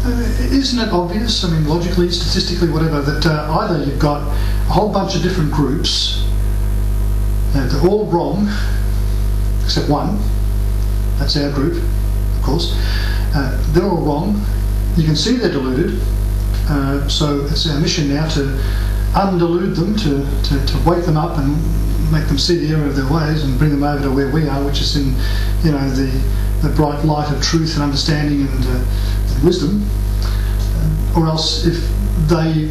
isn't it obvious, I mean, logically, statistically, whatever, that either you've got a whole bunch of different groups, and they're all wrong, except one, that's our group, of course, they're all wrong, you can see they're deluded, so it's our mission now to undelude them, to wake them up and make them see the error of their ways and bring them over to where we are, which is in, the bright light of truth and understanding and wisdom. Or else, if they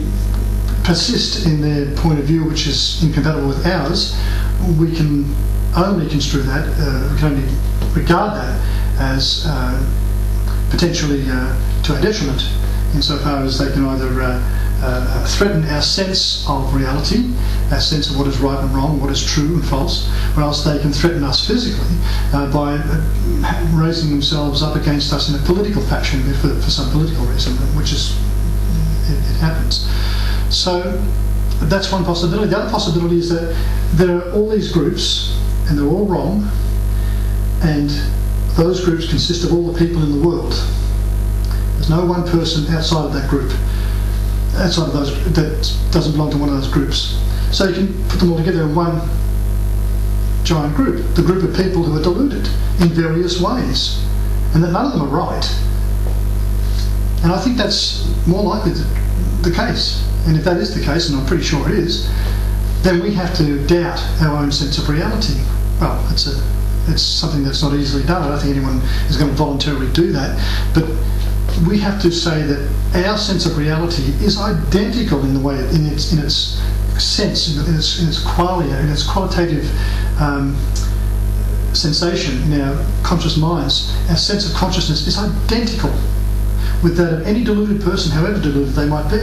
persist in their point of view, which is incompatible with ours, we can only construe that, we can only regard that as potentially to our detriment, insofar as they can either threaten our sense of reality, our sense of what is right and wrong, what is true and false, or else they can threaten us physically by raising themselves up against us in a political fashion for some political reason, which is, it happens. So that's one possibility. The other possibility is that there are all these groups and they're all wrong, and those groups consist of all the people in the world. There's no one person outside of that group, outside of those, that doesn't belong to one of those groups. So you can put them all together in one giant group, the group of people who are deluded in various ways, and that none of them are right. And I think that's more likely the case. And if that is the case, and I'm pretty sure it is, then we have to doubt our own sense of reality. Well, it's something that's not easily done. I don't think anyone is going to voluntarily do that. But we have to say that our sense of reality is identical in the way, in its sense, in its qualia, in its qualitative sensation in our conscious minds. Our sense of consciousness is identical with that of any deluded person, however deluded they might be.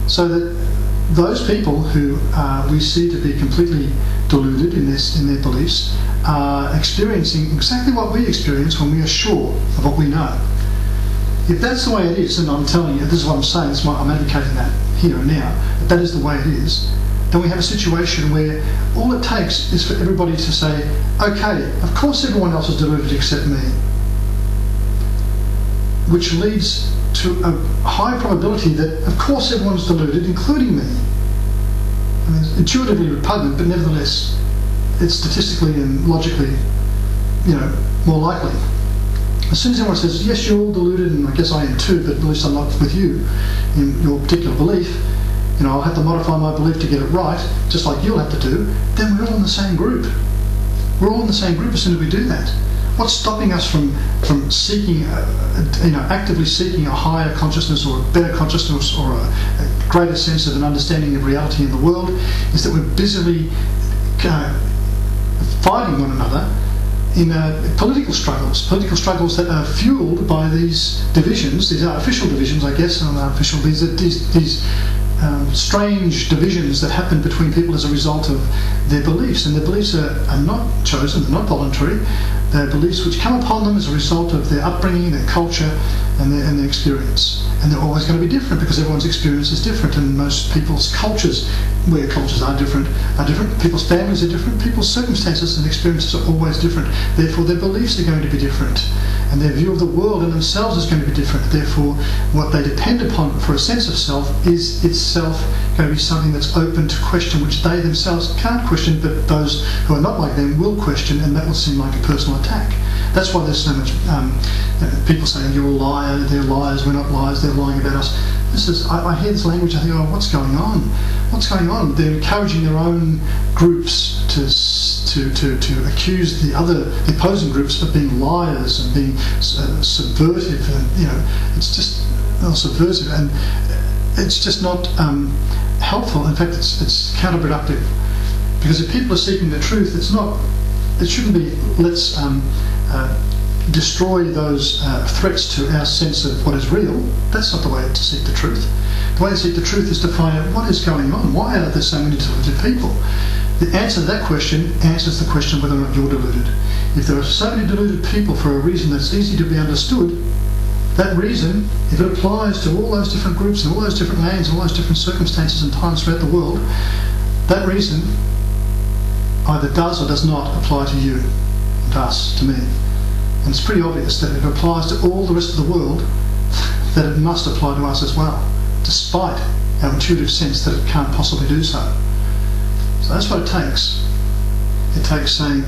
So that those people who we see to be completely deluded in their beliefs are experiencing exactly what we experience when we are sure of what we know. If that's the way it is, and I'm telling you, this is what I'm saying, this is why I'm advocating that here and now, that is the way it is, then we have a situation where all it takes is for everybody to say, okay, of course everyone else is deluded except me, which leads to a high probability that of course everyone's deluded, including me. I mean, it's intuitively repugnant, but nevertheless it's statistically and logically, more likely. As soon as everyone says, yes, you're all deluded, and I guess I am too, but at least I'm not with you in your particular belief, I'll have to modify my belief to get it right, just like you'll have to do, then we're all in the same group. We're all in the same group as soon as we do that. What's stopping us from seeking, actively seeking a higher consciousness or a better consciousness or a greater sense of an understanding of reality in the world is that we're busily fighting one another in political struggles that are fueled by these divisions, these artificial divisions, I guess, these strange divisions that happen between people as a result of their beliefs. And their beliefs are not chosen, they're not voluntary. They're beliefs which come upon them as a result of their upbringing, their culture, and their experience. And they're always going to be different because everyone's experience is different, and most people's cultures, where cultures are different, people's families are different, people's circumstances and experiences are always different. Therefore, their beliefs are going to be different, and their view of the world and themselves is going to be different. Therefore, what they depend upon for a sense of self is itself going to be something that's open to question, which they themselves can't question, but those who are not like them will question, and that will seem like a personal attack. That's why there's so much people saying, you're a liar, they're liars, we're not liars, they're lying about us. I hear this language, I think, oh, what's going on? What's going on? They're encouraging their own groups to accuse the opposing groups of being liars and being subversive, and it's just subversive, and it's just not helpful. In fact, it's counterproductive, because if people are seeking the truth, it shouldn't be let's destroy those threats to our sense of what is real. That's not the way to seek the truth. The way to seek the truth is to find out what is going on. Why are there so many deluded people? The answer to that question answers the question whether or not you're deluded. If there are so many deluded people for a reason that's easy to be understood, that reason, if it applies to all those different groups and all those different lands and all those different circumstances and times throughout the world, that reason either does or does not apply to you, to us, to me. And it's pretty obvious that if it applies to all the rest of the world, that it must apply to us as well, despite our intuitive sense that it can't possibly do so. So that's what it takes. It takes saying,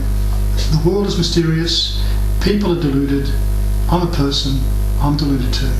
the world is mysterious, people are deluded, I'm a person, I'm deluded too.